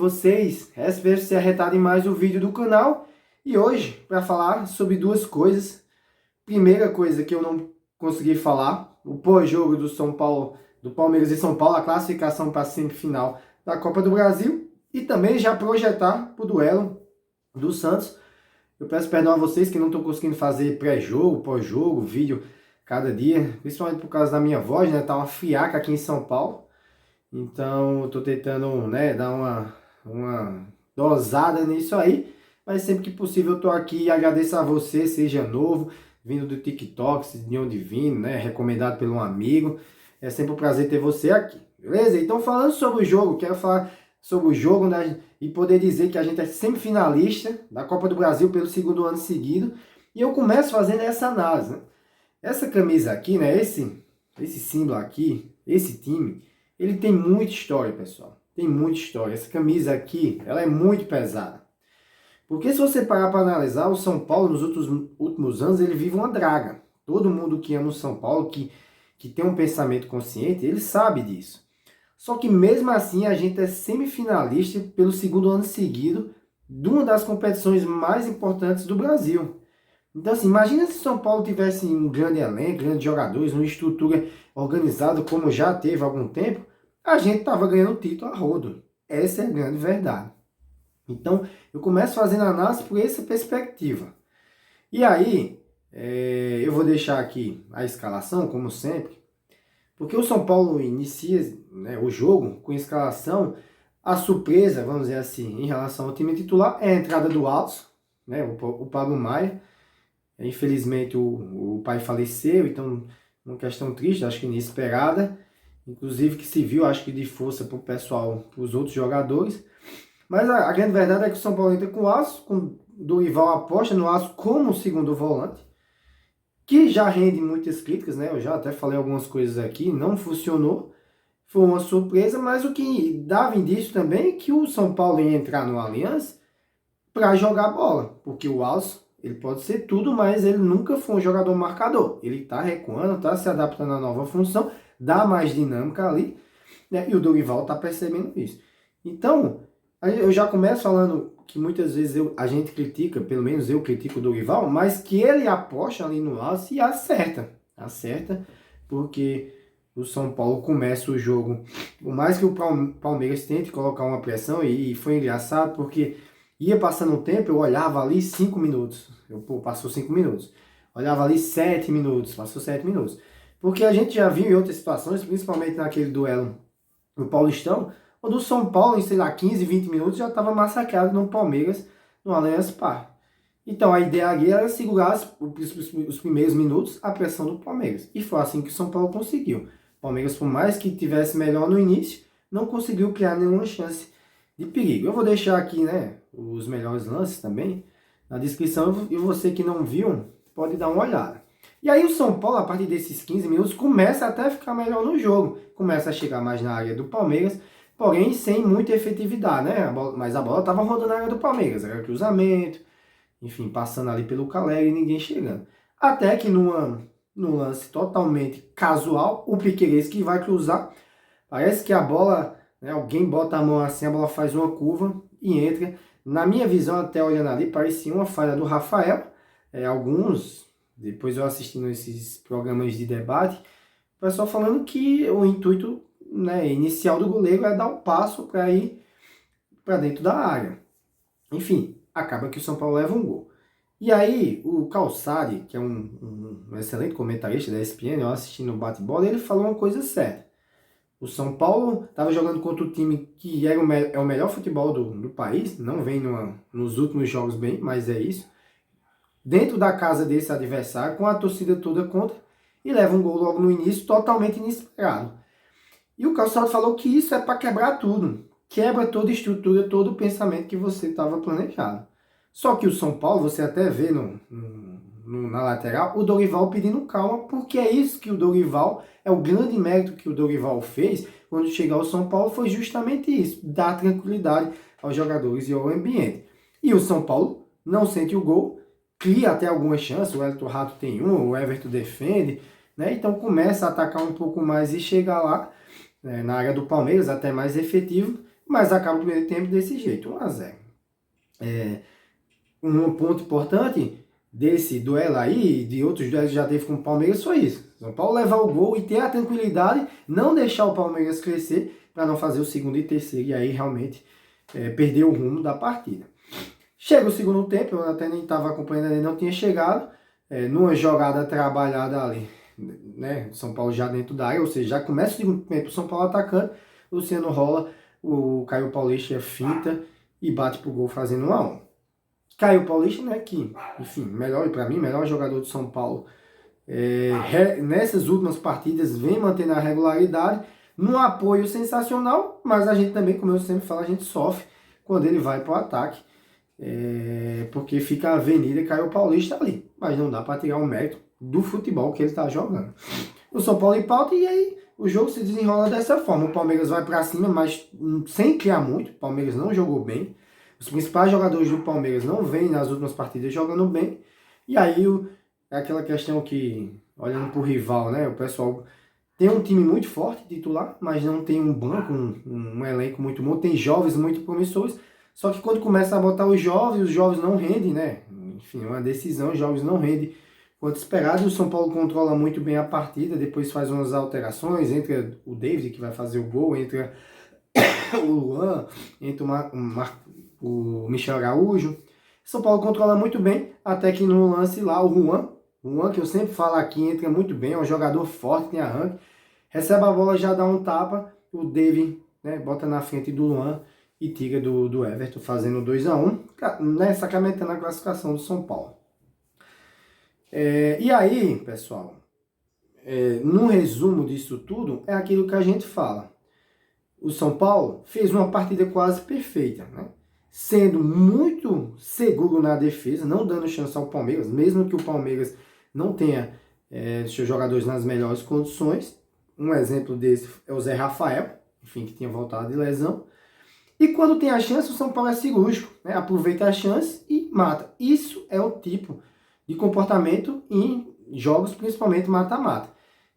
vocês? Espero ser arretado em mais um vídeo do canal. E hoje, para falar sobre duas coisas. Primeira coisa que eu não consegui falar, o pós-jogo do São Paulo, do Palmeiras e São Paulo, a classificação para a semifinal da Copa do Brasil. E também já projetar para o duelo do Santos. Eu peço perdão a vocês que não estou conseguindo fazer pré-jogo, pós-jogo, vídeo cada dia. Principalmente por causa da minha voz, né? Tá uma friaca aqui em São Paulo. Então, eu tô tentando, né, dar uma dosada nisso aí. Mas sempre que possível eu tô aqui e agradeço a você, seja novo, vindo do TikTok, de onde vindo, né, recomendado por um amigo. É sempre um prazer ter você aqui, beleza? Então, falando sobre o jogo, quero falar sobre o jogo, né, e poder dizer que a gente é semifinalista da Copa do Brasil pelo segundo ano seguido. E eu começo fazendo essa análise, né? Essa camisa aqui, né, esse símbolo aqui, esse time, ele tem muita história, pessoal. Tem muita história. Essa camisa aqui, ela é muito pesada. Porque se você parar para analisar, o São Paulo nos últimos anos, ele vive uma draga. Todo mundo que ama o São Paulo, que tem um pensamento consciente, ele sabe disso. Só que mesmo assim, a gente é semifinalista pelo segundo ano seguido de uma das competições mais importantes do Brasil. Então, assim, imagina se o São Paulo tivesse um grande elenco, grandes jogadores, uma estrutura organizada como já teve há algum tempo, a gente estava ganhando o título a rodo. Essa é a grande verdade. Então, eu começo fazendo análise por essa perspectiva. E aí, eu vou deixar aqui a escalação, como sempre, porque o São Paulo inicia, né, o jogo com escalação. A surpresa, vamos dizer assim, em relação ao time titular é a entrada do Alisson, né, o Pablo Maia. Infelizmente o pai faleceu, então uma questão triste, acho que inesperada, inclusive que se viu, acho que de força para o pessoal, para os outros jogadores. Mas a grande verdade é que o São Paulo entra com o Alisson, com o Dorival aposta no Alisson como segundo volante, que já rende muitas críticas, né? Eu já até falei algumas coisas aqui, não funcionou, foi uma surpresa, mas o que dava indício também é que o São Paulo ia entrar no Allianz para jogar bola, porque o Alisson, ele pode ser tudo, mas ele nunca foi um jogador marcador. Ele está recuando, está se adaptando à nova função, dá mais dinâmica ali, né? E o Dorival está percebendo isso. Então, eu já começo falando que muitas vezes a gente critica, pelo menos eu critico o Dorival, mas que ele aposta ali no Alisson e acerta. Acerta, porque o São Paulo começa o jogo, por mais que o Palmeiras tente colocar uma pressão, e foi engraçado, porque ia passando o tempo, eu olhava ali 5 minutos. Passou 5 minutos. Olhava ali 7 minutos, passou 7 minutos. Porque a gente já viu em outras situações, principalmente naquele duelo no Paulistão, onde o São Paulo, em, sei lá, 15, 20 minutos, já estava massacrado no Palmeiras, no Allianz Parque. Então a ideia ali era segurar os primeiros minutos a pressão do Palmeiras. E foi assim que o São Paulo conseguiu. O Palmeiras, por mais que tivesse melhor no início, não conseguiu criar nenhuma chance de perigo. Eu vou deixar aqui, né, os melhores lances também na descrição, e você que não viu pode dar uma olhada. E aí o São Paulo, a partir desses 15 minutos, começa até a ficar melhor no jogo, começa a chegar mais na área do Palmeiras, porém sem muita efetividade, né? Mas a bola estava rodando na área do Palmeiras, era cruzamento, enfim, passando ali pelo Caleri e ninguém chegando. Até que no lance totalmente casual, o Piquerez que vai cruzar, parece que a bola, né, alguém bota a mão assim, a bola faz uma curva e entra. Na minha visão, até olhando ali, parecia uma falha do Rafael. Alguns, depois eu assistindo esses programas de debate, o pessoal falando que o intuito, né, inicial do goleiro é dar um passo para ir para dentro da área. Enfim, acaba que o São Paulo leva um gol. E aí, o Calçade, que é um excelente comentarista da ESPN, eu assistindo o bate-bola, ele falou uma coisa certa. O São Paulo estava jogando contra o time que é o melhor futebol do país, não vem nos últimos jogos bem, mas é isso. Dentro da casa desse adversário, com a torcida toda contra, e leva um gol logo no início, totalmente inesperado. E o Calçado falou que isso é para quebrar tudo. Quebra toda a estrutura, todo o pensamento que você estava planejado. Só que o São Paulo, você até vê na lateral, o Dorival pedindo calma, porque é isso que o Dorival, é o grande mérito que o Dorival fez quando chegar ao São Paulo, foi justamente isso, dar tranquilidade aos jogadores e ao ambiente. E o São Paulo não sente o gol, cria até algumas chances, o Elton Rato tem um, o Everton defende, né? Então começa a atacar um pouco mais e chega lá, né, na área do Palmeiras, até mais efetivo, mas acaba o primeiro tempo desse jeito, 1-0. Um ponto importante desse duelo aí, de outros duelos que já teve com o Palmeiras, foi isso. São Paulo levar o gol e ter a tranquilidade, não deixar o Palmeiras crescer, para não fazer o segundo e terceiro, e aí realmente perder o rumo da partida. Chega o segundo tempo, eu até nem estava acompanhando, ele não tinha chegado, numa jogada trabalhada ali, né, São Paulo já dentro da área, ou seja, já começa o segundo tempo, o São Paulo atacando, Luciano rola, o Caio Paulista finta e bate pro gol fazendo 1-1. Caio Paulista, né, que, enfim, para mim, melhor jogador de São Paulo, nessas últimas partidas, vem mantendo a regularidade, num apoio sensacional, mas a gente também, como eu sempre falo, a gente sofre quando ele vai para o ataque, porque fica a Avenida Caio Paulista ali, mas não dá para tirar o mérito do futebol que ele está jogando. O São Paulo empata e aí o jogo se desenrola dessa forma. O Palmeiras vai para cima, mas sem criar muito. O Palmeiras não jogou bem. Os principais jogadores do Palmeiras não vêm nas últimas partidas jogando bem. E aí é aquela questão que, olhando para o rival, né? O pessoal tem um time muito forte, titular, mas não tem um banco, um elenco muito bom. Tem jovens muito promissores. Só que quando começa a botar os jovens não rendem, né? Enfim, uma decisão, os jovens não rendem quanto esperado. O São Paulo controla muito bem a partida, depois faz umas alterações, entra o David, que vai fazer o gol, entra o Luan, entra o Michel Araújo. São Paulo controla muito bem, até que no lance lá, o Juan, que eu sempre falo aqui, entra muito bem, é um jogador forte, tem arranque, recebe a bola, já dá um tapa, o David, né, bota na frente do Luan e tira do Everton, fazendo 2-1, né, sacramentando a classificação do São Paulo. E aí, pessoal, no resumo disso tudo, é aquilo que a gente fala. O São Paulo fez uma partida quase perfeita, né? Sendo muito seguro na defesa, não dando chance ao Palmeiras, mesmo que o Palmeiras não tenha seus jogadores nas melhores condições. Um exemplo desse é o Zé Rafael, enfim, que tinha voltado de lesão. E quando tem a chance, o São Paulo é cirúrgico, né? Aproveita a chance e mata. Isso é o tipo de comportamento em jogos, principalmente mata-mata.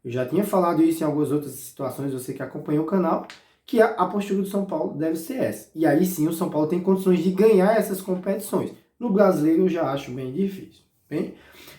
Eu já tinha falado isso em algumas outras situações, você que acompanha o canal, que a postura do São Paulo deve ser essa. E aí sim o São Paulo tem condições de ganhar essas competições. No Brasileiro eu já acho bem difícil. Bem?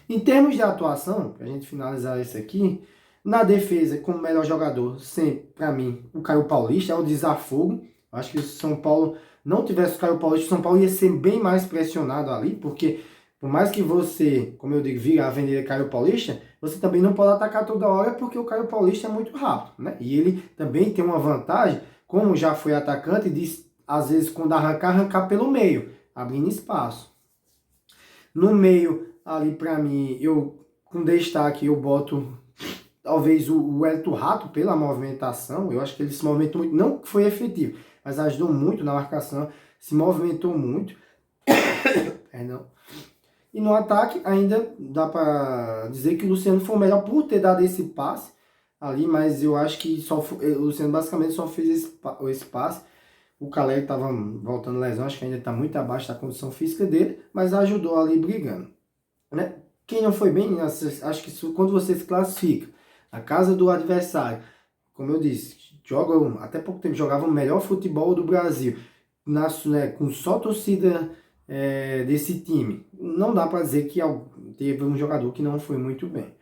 Em termos de atuação, para a gente finalizar isso aqui, na defesa, como melhor jogador, sempre, para mim, o Caio Paulista é o desafogo. Acho que se o São Paulo não tivesse o Caio Paulista, o São Paulo ia ser bem mais pressionado ali, porque por mais que você, como eu digo, vira a Avenida Caio Paulista, você também não pode atacar toda hora porque o Caio Paulista é muito rápido, né? E ele também tem uma vantagem, como já foi atacante, de, às vezes, quando arrancar pelo meio, abrindo espaço. No meio, ali para mim, com destaque, eu boto talvez o Elton Rato pela movimentação. Eu acho que ele se movimentou muito, não que foi efetivo, mas ajudou muito na marcação, se movimentou muito. Não. E no ataque, ainda dá para dizer que o Luciano foi o melhor por ter dado esse passe ali, mas eu acho que o Luciano basicamente só fez esse passe. O Caleri estava voltando lesão, acho que ainda está muito abaixo da condição física dele, mas ajudou ali brigando. Né? Quem não foi bem, acho que quando você se classifica na casa do adversário, como eu disse, até pouco tempo jogavam o melhor futebol do Brasil, com só torcida desse time, não dá para dizer que teve um jogador que não foi muito bem,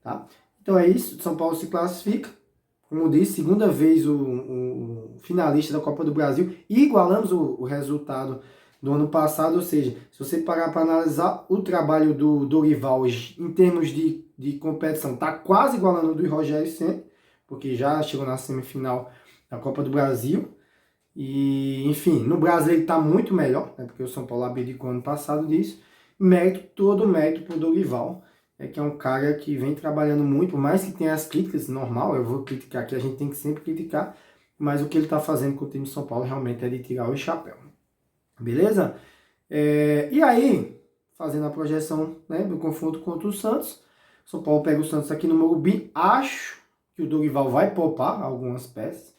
tá? Então é isso, São Paulo se classifica, como disse, segunda vez o finalista da Copa do Brasil, e igualamos o resultado do ano passado, ou seja, se você parar para analisar o trabalho do Dorival em termos de competição, está quase igualando o do Rogério Ceni, porque já chegou na semifinal da Copa do Brasil. E, enfim, no Brasil ele está muito melhor, né, porque o São Paulo abdicou ano passado disso. Todo mérito para o Dorival, que é um cara que vem trabalhando muito, por mais que tenha as críticas, normal, eu vou criticar aqui, a gente tem que sempre criticar, mas o que ele está fazendo com o time de São Paulo realmente é de tirar o chapéu. Beleza? E aí, fazendo a projeção, né, do confronto contra o Santos, São Paulo pega o Santos aqui no Morumbi, acho que o Dorival vai poupar algumas peças.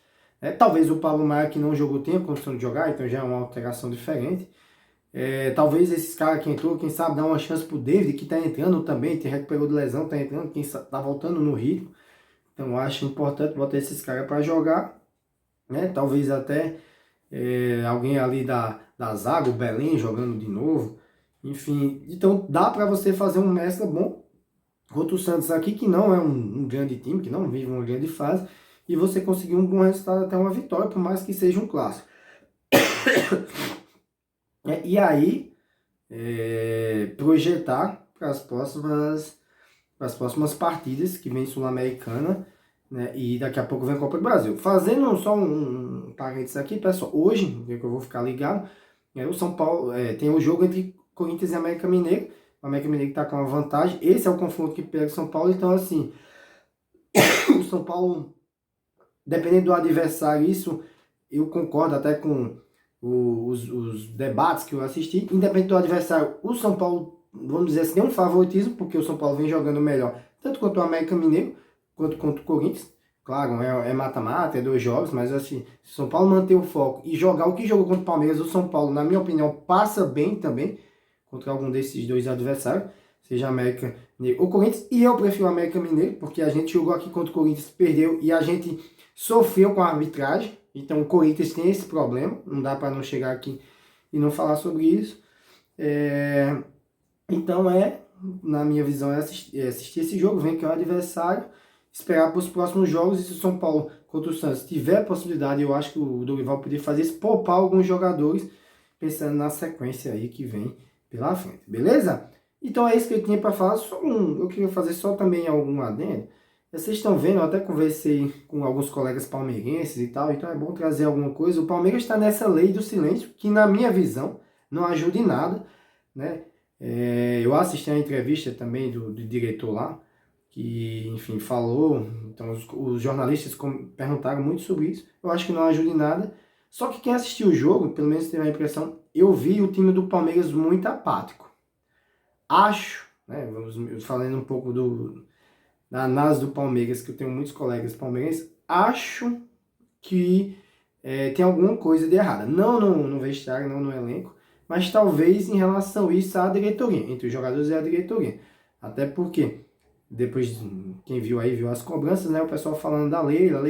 Talvez o Pablo Maia, que não jogou, tenha condição de jogar, então já é uma alteração diferente. Talvez esses caras que entrou, quem sabe, dar uma chance pro David, que tá entrando também, que recuperou de lesão, tá entrando, quem tá voltando no ritmo. Então acho importante botar esses caras para jogar, né? Talvez até alguém ali da zaga, o Belém jogando de novo, enfim, então dá para você fazer um mescla bom contra o Santos aqui, que não é um grande time, que não vive uma grande fase, e você conseguir um bom resultado, até uma vitória, por mais que seja um clássico. E aí, projetar para as próximas partidas, que vem Sul-Americana, né, e daqui a pouco vem a Copa do Brasil. Fazendo só um parênteses aqui, pessoal, hoje, que eu vou ficar ligado, o São Paulo tem o jogo entre Corinthians e América Mineiro. O América Mineiro está com uma vantagem. Esse é o confronto que pega o São Paulo. Então, assim, o São Paulo, dependendo do adversário, isso eu concordo até com os debates que eu assisti. Independente do adversário, o São Paulo, vamos dizer assim, tem um favoritismo, porque o São Paulo vem jogando melhor, tanto quanto o América Mineiro, quanto contra o Corinthians. Claro, é mata-mata, é 2 jogos, mas assim, se o São Paulo manter o foco e jogar o que jogou contra o Palmeiras, o São Paulo, na minha opinião, passa bem também contra algum desses 2 adversários, seja América Mineiro ou Corinthians. E eu prefiro o América Mineiro, porque a gente jogou aqui contra o Corinthians, perdeu e a gente sofreu com a arbitragem. Então o Corinthians tem esse problema, não dá para não chegar aqui e não falar sobre isso. Então na minha visão, assistir esse jogo, ver que é o adversário, esperar para os próximos jogos, e se o São Paulo contra o Santos tiver a possibilidade, eu acho que o Dorival poderia fazer isso, poupar alguns jogadores, pensando na sequência aí que vem pela frente, beleza? Então é isso que eu tinha para falar, eu queria fazer só também algum adendo. Vocês estão vendo, eu até conversei com alguns colegas palmeirenses e tal, então é bom trazer alguma coisa. O Palmeiras está nessa lei do silêncio, que na minha visão não ajuda em nada, né? Eu assisti a entrevista também do diretor lá, que, enfim, falou, então os jornalistas perguntaram muito sobre isso. Eu acho que não ajuda em nada. Só que quem assistiu o jogo, pelo menos teve a impressão, eu vi o time do Palmeiras muito apático. Acho, né, falando um pouco da análise do Palmeiras, que eu tenho muitos colegas palmeirenses, acho que tem alguma coisa de errada. Não no vestiário, não no elenco, mas talvez em relação a isso à diretoria, entre os jogadores e a diretoria. Até porque, depois, quem viu aí, viu as cobranças, né? O pessoal falando da Leila,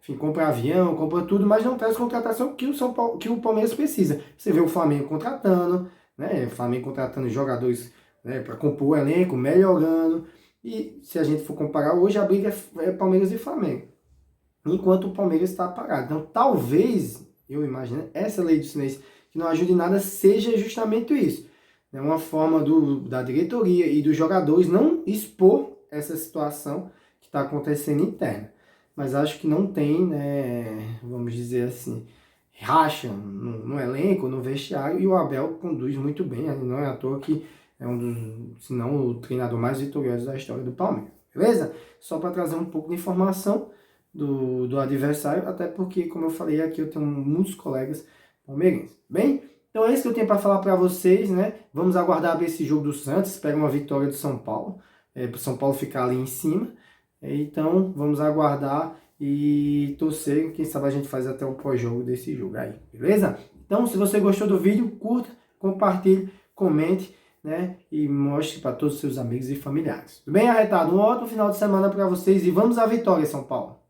enfim, compra avião, compra tudo, mas não traz contratação que o Palmeiras precisa. Você vê o Flamengo contratando, né? O Flamengo contratando jogadores, né, para compor o elenco, melhorando. E se a gente for comparar, hoje a briga é Palmeiras e Flamengo, enquanto o Palmeiras está parado. Então, talvez, eu imagino, essa lei do silêncio, que não ajude em nada, seja justamente isso. É uma forma da diretoria e dos jogadores não expor essa situação que está acontecendo interna. Mas acho que não tem, né, vamos dizer assim, racha no elenco, no vestiário, e o Abel conduz muito bem. Não é à toa que é um dos, se não o treinador mais vitorioso da história do Palmeiras. Beleza? Só para trazer um pouco de informação do adversário, até porque, como eu falei aqui, eu tenho muitos colegas palmeirenses. Bem, então é isso que eu tenho para falar para vocês, né? Vamos aguardar ver esse jogo do Santos, espera uma vitória do São Paulo, para o São Paulo ficar ali em cima. Então, vamos aguardar e torcer, quem sabe a gente faz até o pós-jogo desse jogo aí, beleza? Então, se você gostou do vídeo, curta, compartilhe, comente, né? E mostre para todos os seus amigos e familiares. Tudo bem, arretado? Um ótimo final de semana para vocês e vamos à vitória, São Paulo!